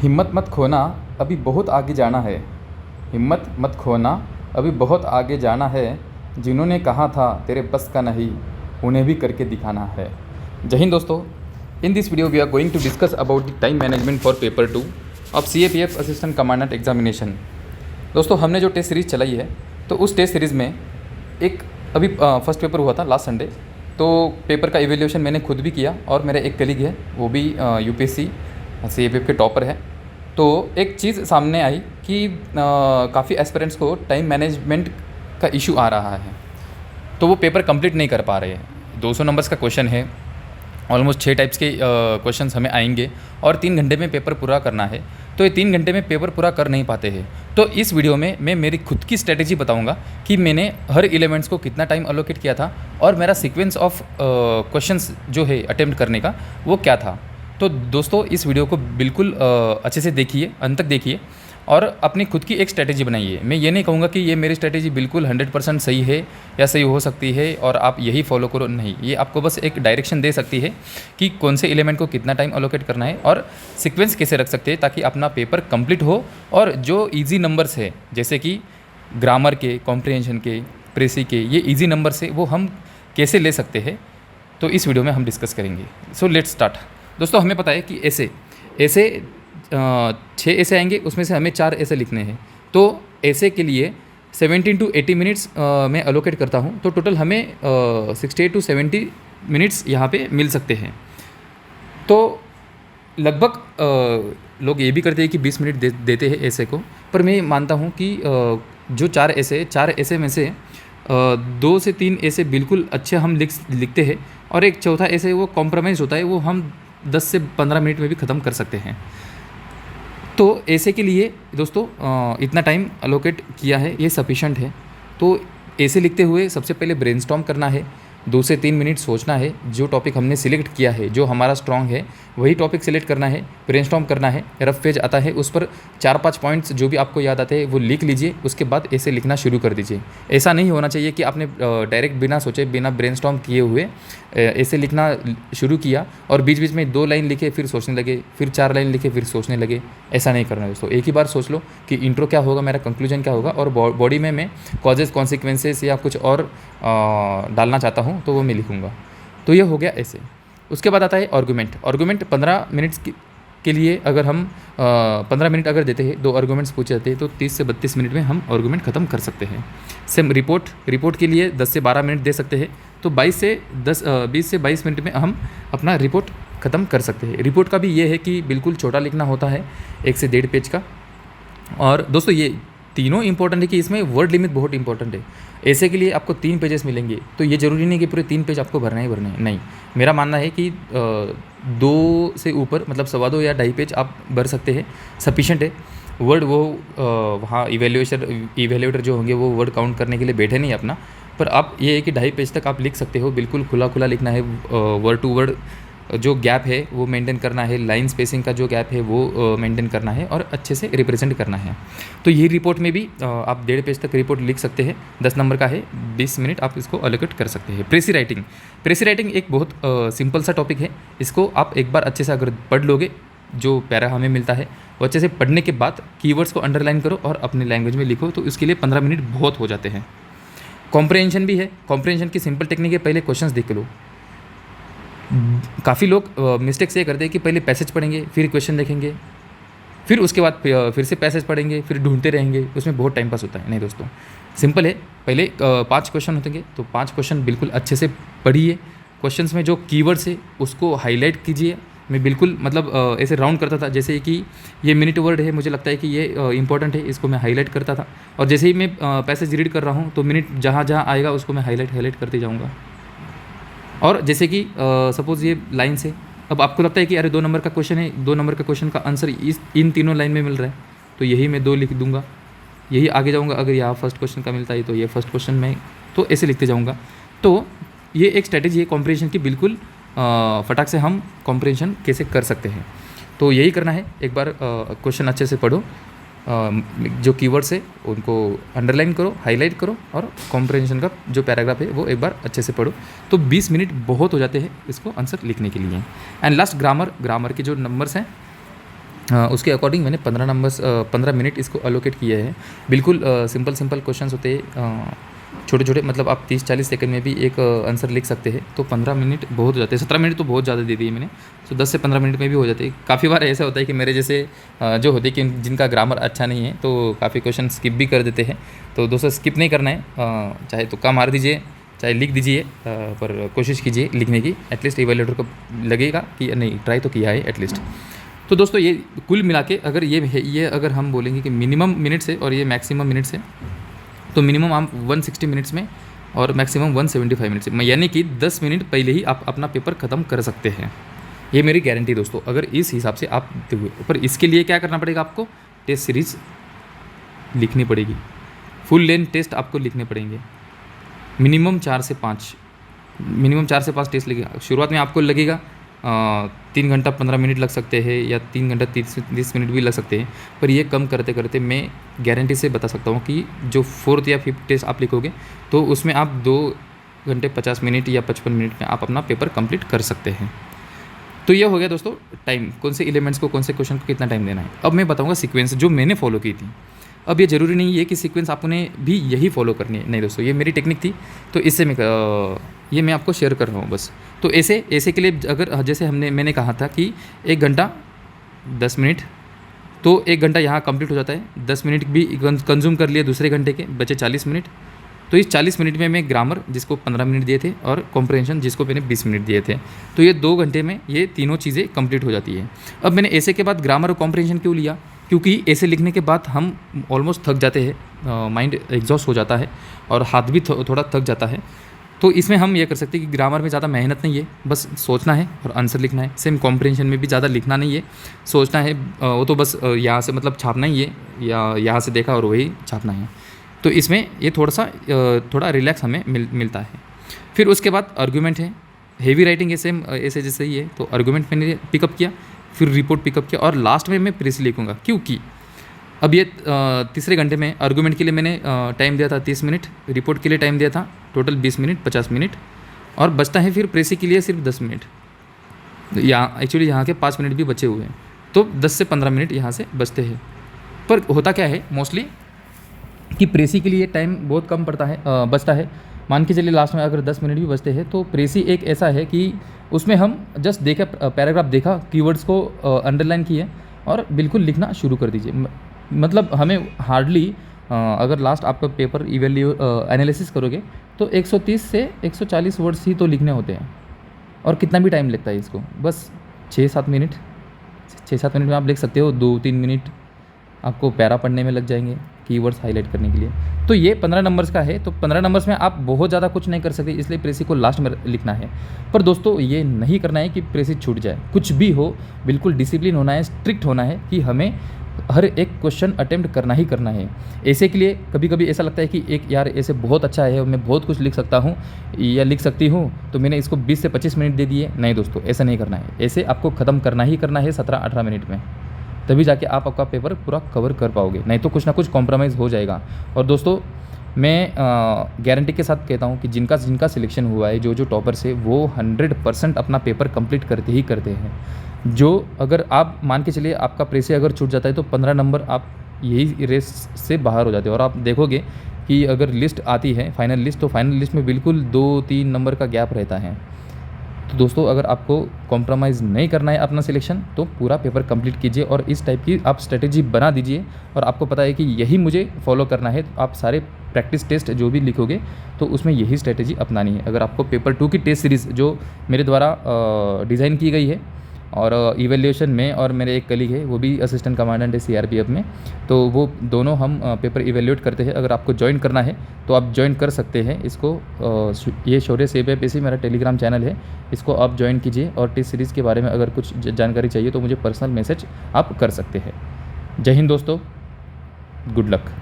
हिम्मत मत खोना, अभी बहुत आगे जाना है। हिम्मत मत खोना, अभी बहुत आगे जाना है। जिन्होंने कहा था तेरे बस का नहीं, उन्हें भी करके दिखाना है। जय हिंद दोस्तों। In this video we are going to discuss about the time management for paper 2 of CAPF assistant commandant examination. दोस्तों, हमने जो टेस्ट सीरीज़ चलाई है, तो उस टेस्ट सीरीज़ में एक अभी फर्स्ट पेपर हुआ था लास्ट संडे। तो पेपर का इवेल्यूएशन मैंने खुद भी किया और मेरे एक कलीग है, वो भी UPSC CAPF के टॉपर है। तो एक चीज़ सामने आई कि काफ़ी एस्पिरेंट्स को टाइम मैनेजमेंट का इशू आ रहा है, तो वो पेपर कंप्लीट नहीं कर पा रहे हैं। 200 नंबर्स का क्वेश्चन है, ऑलमोस्ट 6 टाइप्स के क्वेश्चंस हमें आएंगे और 3 घंटे में पेपर पूरा करना है। तो ये 3 घंटे में पेपर पूरा कर नहीं पाते हैं। तो इस वीडियो में मैं मेरी खुद की स्ट्रेटेजी बताऊंगा कि मैंने हर एलिमेंट्स को कितना टाइम अलोकेट किया था और मेरा सीक्वेंस ऑफ क्वेश्चंस जो है अटेम्प्ट करने का वो क्या था। तो दोस्तों, इस वीडियो को बिल्कुल अच्छे से देखिए, अंत तक देखिए और अपनी खुद की एक स्ट्रेटेजी बनाइए। मैं ये नहीं कहूँगा कि ये मेरी स्ट्रेटेजी बिल्कुल 100% सही है या सही हो सकती है और आप यही फॉलो करो, नहीं। ये आपको बस एक डायरेक्शन दे सकती है कि कौन से एलिमेंट को कितना टाइम अलोकेट करना है और सीक्वेंस कैसे रख सकते हैं ताकि अपना पेपर कंप्लीट हो। और जो ईजी नंबर्स है, जैसे कि ग्रामर के, कॉम्प्रिहेंशन के, प्रेसी के, ये ईजी नंबर्स है, वो हम कैसे ले सकते हैं, तो इस वीडियो में हम डिस्कस करेंगे। So let's start. दोस्तों, हमें पता है कि ऐसे 6 ऐसे आएंगे, उसमें से हमें 4 ऐसे लिखने हैं। तो ऐसे के लिए 17 to 80 मिनट्स मैं अलोकेट करता हूँ। तो टोटल हमें 68 to 70 मिनट्स यहाँ पे मिल सकते हैं। तो लगभग लोग ये भी करते हैं कि 20 मिनट देते हैं ऐसे को, पर मैं मानता हूँ कि जो 4 ऐसे में से 2 से 3 ऐसे बिल्कुल अच्छे हम लिखते हैं और एक चौथा ऐसे वो कॉम्प्रोमाइज़ होता है, वो हम 10 से 15 मिनट में भी ख़त्म कर सकते हैं। तो ऐसे के लिए दोस्तों इतना टाइम अलोकेट किया है, ये सफिशेंट है। तो ऐसे लिखते हुए सबसे पहले ब्रेनस्टॉर्म करना है, 2 से 3 मिनट सोचना है। जो टॉपिक हमने सिलेक्ट किया है, जो हमारा स्ट्रॉन्ग है, वही टॉपिक सिलेक्ट करना है, ब्रेनस्टॉर्म करना है। रफ पेज आता है, उस पर 4-5 पॉइंट्स जो भी आपको याद आते हैं वो लिख लीजिए। उसके बाद ऐसे लिखना शुरू कर दीजिए। ऐसा नहीं होना चाहिए कि आपने डायरेक्ट बिना सोचे, बिना ब्रेनस्टॉर्म किए हुए ऐसे लिखना शुरू किया और बीच बीच में 2 लाइन लिखे फिर सोचने लगे, फिर 4 लाइन लिखे फिर सोचने लगे। ऐसा नहीं करना है दोस्तों। एक ही बार सोच लो कि इंट्रो क्या होगा, मेरा कंक्लूजन क्या होगा और बॉडी में मैं कॉजेस, कॉन्सिक्वेंसेस या कुछ और डालना चाहता हूँ तो वो मैं लिखूँगा। तो ये हो गया ऐसे। उसके बाद आता है आर्गूमेंट 15 मिनट्स के लिए अगर हम 15 मिनट अगर देते हैं, 2 आर्गूमेंट्स पूछे जाते हैं, तो 30 से 32 मिनट में हम आर्गूमेंट ख़त्म कर सकते हैं। सेम रिपोर्ट के लिए 10 से 12 मिनट दे सकते हैं, तो 20 से 22 मिनट में हम अपना रिपोर्ट ख़त्म कर सकते हैं। रिपोर्ट का भी ये है कि बिल्कुल छोटा लिखना होता है, 1 से 1.5 पेज का। और दोस्तों, ये तीनों इंपॉर्टेंट है कि इसमें वर्ड लिमिट बहुत इंपॉर्टेंट है। ऐसे के लिए आपको 3 पेजेस मिलेंगे, तो ये ज़रूरी नहीं कि पूरे 3 पेज आपको भरना ही भरना है, नहीं। मेरा मानना है कि 2 से ऊपर, मतलब 2.25 या 2.5 पेज आप भर सकते हैं, सफिशेंट है। वर्ड वो वहाँ इवेल्यूएटर जो होंगे वो वर्ड काउंट करने के लिए बैठे नहीं अपना, पर आप ये है कि 2.5 पेज तक आप लिख सकते हो। बिल्कुल खुला लिखना है, वर्ड टू वर्ड जो गैप है वो मेंटेन करना है, लाइन स्पेसिंग का जो गैप है वो मेंटेन करना है और अच्छे से रिप्रेजेंट करना है। तो ये रिपोर्ट में भी आप 1.5 पेज तक रिपोर्ट लिख सकते हैं। 10 नंबर का है, 20 मिनट आप इसको अलोकेट कर सकते हैं। प्रेसी राइटिंग एक बहुत सिंपल सा टॉपिक है। इसको आप एक बार अच्छे से अगर पढ़ लोगे, जो पैरा हमें मिलता है वो अच्छे से पढ़ने के बाद कीवर्ड्स को अंडरलाइन करो और अपनी लैंग्वेज में लिखो, तो इसके लिए 15 मिनट बहुत हो जाते हैं। कॉम्प्रिहेंशन भी है। कॉम्प्रिहेंशन की सिंपल टेक्निक है, पहले क्वेश्चंस देख लो। काफ़ी लोग मिस्टेक से ये करते हैं कि पहले पैसेज पढ़ेंगे, फिर क्वेश्चन देखेंगे, फिर उसके बाद फिर से पैसेज पढ़ेंगे, फिर ढूंढते रहेंगे, उसमें बहुत टाइम पास होता है। नहीं दोस्तों, सिंपल है। पहले 5 क्वेश्चन होंगे, तो 5 क्वेश्चन बिल्कुल अच्छे से पढ़िए। क्वेश्चंस में जो कीवर्ड्स है उसको हाईलाइट कीजिए। मैं बिल्कुल मतलब ऐसे राउंड करता था, जैसे कि ये मिनट वर्ड है, मुझे लगता है कि ये इंपॉर्टेंट है, इसको मैं हाईलाइट करता था। और जैसे ही मैं पैसेज रीड कर रहा हूँ तो मिनट जहाँ जहाँ आएगा उसको मैं हाईलाइट करते जाऊँगा। और जैसे कि सपोज़ ये लाइन से, अब आपको लगता है कि अरे 2 नंबर का क्वेश्चन है, 2 नंबर का क्वेश्चन का आंसर इन तीनों लाइन में मिल रहा है, तो यही मैं 2 लिख दूंगा, यही आगे जाऊंगा। अगर यहाँ फर्स्ट क्वेश्चन का मिलता है तो ये फर्स्ट क्वेश्चन में, तो ऐसे लिखते जाऊंगा। तो ये एक स्ट्रैटेजी है कॉम्प्रिहेंशन की, बिल्कुल फटाक से हम कॉम्प्रिहेंशन कैसे कर सकते हैं। तो यही करना है, एक बार क्वेश्चन अच्छे से पढ़ो, जो कीवर्ड्स है उनको अंडरलाइन करो, हाईलाइट करो और कॉम्प्रिहेंशन का जो पैराग्राफ है वो एक बार अच्छे से पढ़ो। तो 20 मिनट बहुत हो जाते हैं इसको आंसर लिखने के लिए। एंड लास्ट ग्रामर के जो नंबर्स हैं उसके अकॉर्डिंग मैंने 15 मिनट इसको अलोकेट किया है। बिल्कुल सिंपल क्वेश्चंस होते हैं, छोटे छोटे, मतलब आप 30-40 सेकंड में भी एक आंसर लिख सकते हैं। तो 15 मिनट बहुत हो जाते हैं, 17 मिनट तो बहुत ज़्यादा दे दिए मैंने। तो 10 से 15 मिनट में भी हो जाते हैं। काफ़ी बार ऐसा होता है कि मेरे जैसे जो होते हैं कि जिनका ग्रामर अच्छा नहीं है तो काफ़ी क्वेश्चन स्किप भी कर देते हैं। तो दोस्तों स्किप नहीं करना है, चाहे तुक्का मार दीजिए, चाहे लिख दीजिए, पर कोशिश कीजिए लिखने की। एटलीस्ट इवैल्यूएटर को लगेगा कि नहीं, ट्राई तो किया है एटलीस्ट। तो दोस्तों ये कुल मिला के अगर ये अगर हम बोलेंगे कि मिनिमम मिनट्स है और ये मैक्सिमम मिनट्स है, तो मिनिमम आप 160 मिनट्स में और मैक्सिमम 175 मिनट्स में, यानी कि 10 मिनट पहले ही आप अपना पेपर ख़त्म कर सकते हैं। ये मेरी गारंटी दोस्तों, अगर इस हिसाब से आप देखोगे। पर इसके लिए क्या करना पड़ेगा, आपको टेस्ट सीरीज़ लिखनी पड़ेगी, फुल लेंथ टेस्ट आपको लिखने पड़ेंगे। मिनिमम 4 से 5 टेस्ट लगेगा। शुरुआत में आपको लगेगा 3 घंटा 15 मिनट लग सकते हैं या 3 घंटा 30 मिनट भी लग सकते हैं। पर ये कम करते करते मैं गारंटी से बता सकता हूँ कि जो 4th या 5th टेस्ट आप लिखोगे तो उसमें आप 2 घंटे 50 मिनट या 55 मिनट में आप अपना पेपर कंप्लीट कर सकते हैं। तो ये हो गया दोस्तों टाइम, कौन से एलिमेंट्स को, कौन से क्वेश्चन को कितना टाइम देना है। अब मैं बताऊँगा सीक्वेंस जो मैंने फॉलो की थी। अब ये ज़रूरी नहीं है कि सीक्वेंस आपने भी यही फॉलो करनी है, नहीं दोस्तों, ये मेरी टेक्निक थी तो इससे ये मैं आपको शेयर कर रहा हूँ बस। तो ऐसे के लिए अगर जैसे मैंने कहा था कि 1 घंटा 10 मिनट, तो 1 घंटा यहाँ कंप्लीट हो जाता है, 10 मिनट भी कंज्यूम कर लिए दूसरे घंटे के, बचे 40 मिनट। तो इस 40 मिनट में मैं ग्रामर जिसको 15 मिनट दिए थे और कॉम्प्रहेंशन जिसको मैंने 20 मिनट दिए थे, तो ये 2 घंटे में ये तीनों चीज़ें कंप्लीट हो जाती है। अब मैंने ऐसे के बाद ग्रामर और कॉम्प्रहेंशन क्यों लिया, क्योंकि ऐसे लिखने के बाद हम ऑलमोस्ट थक जाते हैं, माइंड एग्जॉस्ट हो जाता है और हाथ भी थोड़ा थक जाता है। तो इसमें हम ये कर सकते हैं कि ग्रामर में ज़्यादा मेहनत नहीं है, बस सोचना है और आंसर लिखना है। सेम कॉम्प्रहेंशन में भी ज़्यादा लिखना नहीं है, सोचना है, वो तो बस यहाँ से मतलब छापना ही है या यहाँ से देखा और वही छापना है। तो इसमें ये थोड़ा रिलैक्स हमें मिलता है। फिर उसके बाद आर्गूमेंट है, हेवी राइटिंग है सेम ऐसे जैसे ही है। तो आर्गूमेंट मैंने पिकअप किया, फिर रिपोर्ट पिकअप किया और लास्ट में मैं प्रेसी लिखूँगा, क्योंकि अब ये तीसरे घंटे में आर्गूमेंट के लिए मैंने टाइम दिया था 30 मिनट, रिपोर्ट के लिए टाइम दिया था टोटल 20 मिनट 50 मिनट, और बचता है फिर प्रेसी के लिए सिर्फ 10 मिनट। यहाँ एक्चुअली यहाँ के 5 मिनट भी बचे हुए हैं, तो 10 से 15 मिनट यहाँ से बचते हैं। पर होता क्या है मोस्टली कि प्रेसी के लिए टाइम बहुत कम पड़ता है, बचता है। मान के चलिए लास्ट में अगर 10 मिनट भी बचते हैं तो प्रेसी एक ऐसा है कि उसमें हम जस्ट देखे, पैराग्राफ देखा, कीवर्ड्स को अंडरलाइन किए और बिल्कुल लिखना शुरू कर दीजिए। मतलब हमें हार्डली अगर लास्ट आपका पेपर एनालिसिस करोगे तो 130 से 140 वर्ड्स ही तो लिखने होते हैं, और कितना भी टाइम लगता है इसको, बस 6-7 मिनट में आप लिख सकते हो। 2-3 मिनट आपको पैरा पढ़ने में लग जाएंगे, कीवर्ड्स हाईलाइट करने के लिए। तो ये 15 नंबर्स का है, तो 15 नंबर्स में आप बहुत ज़्यादा कुछ नहीं कर सकते, इसलिए प्रेसी को लास्ट में लिखना है। पर दोस्तों ये नहीं करना है कि प्रेसी छूट जाए, कुछ भी हो बिल्कुल डिसिप्लिन होना है, स्ट्रिक्ट होना है कि हमें हर एक क्वेश्चन अटेम्प्ट करना ही करना है। ऐसे के लिए कभी कभी ऐसा लगता है कि एक यार ऐसे बहुत अच्छा है, मैं बहुत कुछ लिख सकता हूँ या लिख सकती हूँ, तो मैंने इसको 20 से 25 मिनट दे दिए। नहीं दोस्तों, ऐसा नहीं करना है, ऐसे आपको ख़त्म करना ही करना है 17-18 मिनट में, तभी जाके आप आपका पेपर पूरा कवर कर पाओगे, नहीं तो कुछ ना कुछ कॉम्प्रोमाइज़ हो जाएगा। और दोस्तों मैं गारंटी के साथ कहता हूँ कि जिनका सिलेक्शन हुआ है, जो टॉपर्स है, वो 100% अपना पेपर कंप्लीट करते ही करते हैं। जो अगर आप मान के चलिए आपका प्रेसी अगर छूट जाता है तो 15 नंबर आप यही रेस से बाहर हो जाते हो। और आप देखोगे कि अगर लिस्ट आती है फाइनल लिस्ट, तो फाइनल लिस्ट में बिल्कुल 2-3 नंबर का गैप रहता है। तो दोस्तों अगर आपको कॉम्प्रोमाइज़ नहीं करना है अपना सिलेक्शन, तो पूरा पेपर कंप्लीट कीजिए और इस टाइप की आप स्ट्रेटेजी बना दीजिए। और आपको पता है कि यही मुझे फॉलो करना है, तो आप सारे प्रैक्टिस टेस्ट जो भी लिखोगे तो उसमें यही स्ट्रेटेजी अपनानी है। अगर आपको पेपर 2 की टेस्ट सीरीज़ जो मेरे द्वारा डिज़ाइन की गई है, और इवैल्यूएशन में और मेरे एक कलीग है वो भी असिस्टेंट कमांडेंट है सीआरपीएफ में, तो वो दोनों हम पेपर इवैल्यूएट करते हैं। अगर आपको ज्वाइन करना है तो आप ज्वाइन कर सकते हैं इसको। ये शौर्य सेव पे मेरा टेलीग्राम चैनल है, इसको आप ज्वाइन कीजिए। और टेस्ट सीरीज़ के बारे में अगर कुछ जानकारी चाहिए तो मुझे पर्सनल मैसेज आप कर सकते हैं। जय हिंद दोस्तों, गुड लक।